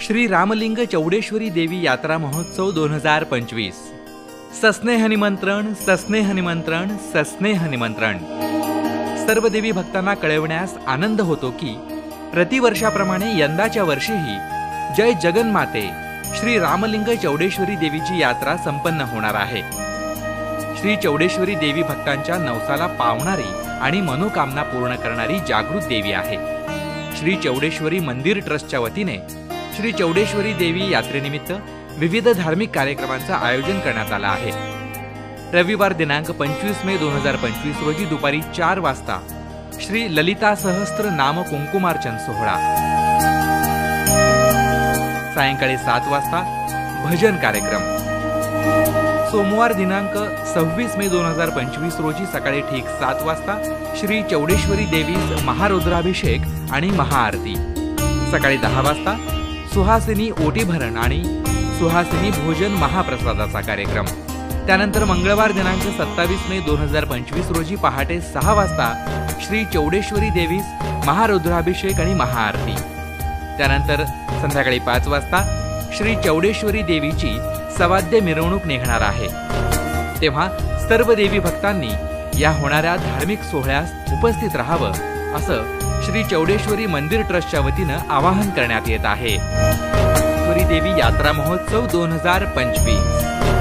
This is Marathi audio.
श्री रामलिंग चौडेश्वरी देवी यात्रा महोत्सव 2025। सस्नेह निमंत्रण, सस्नेह निमंत्रण, सस्नेह निमंत्रण। सर्व देवी भक्तांना कळवण्यास आनंद होतो की प्रतिवर्षाप्रमाणे यंदाच्या वर्षीही जय जगन्माते श्री रामलिंग चौडेश्वरी देवीची यात्रा संपन्न होणार आहे। श्री चौडेश्वरी देवी भक्तांच्या नवसाला पावणारी आणि मनोकामना पूर्ण करणारी जागृत देवी आहे। श्री चौडेश्वरी मंदिर ट्रस्टच्या वतीने श्री चौडेश्वरी देवी यात्रेनिमित्त विविध धार्मिक कार्यक्रमांचे आयोजन करण्यात आले आहे। रविवार दिनांक 25 मे 2025 रोजी दुपारी 4 वाजता श्री ललिता सहस्त्र नाम कुंकुमार्चन सोहळा, सायंकाळी 7 वाजता भजन कार्यक्रम, सोमवार दिनांक 26 मे 2025 रोजी सकाळी ठीक 7 वाजता श्री चौडेश्वरी देवीस महारुद्राभिषेक आणि महाआरती, सकाळी 10 वाजता सुहासिनी ओटी भरण आणि सुहासिनी भोजन महाप्रसादाचा कार्यक्रम। त्यानंतर मंगळवार दिनांक 27 मे 2025 रोजी पहाटे 6 वाजता श्री चौडेश्वरी देवीस महारुद्राभिषेक आणि महाआरती। त्यानंतर संध्याकाळी 5 वाजता श्री चौडेश्वरी देवीची सवाद्य मिरवणूक निघणार आहे। तेव्हा सर्व देवी भक्तांनी या होणाऱ्या धार्मिक सोहळ्यास उपस्थित राहावं असं श्री चौडेश्वरी मंदिर ट्रस्टच्या वतीनं आवाहन करण्यात येत आहे। चौडेश्वरी देवी यात्रा महोत्सव 2025।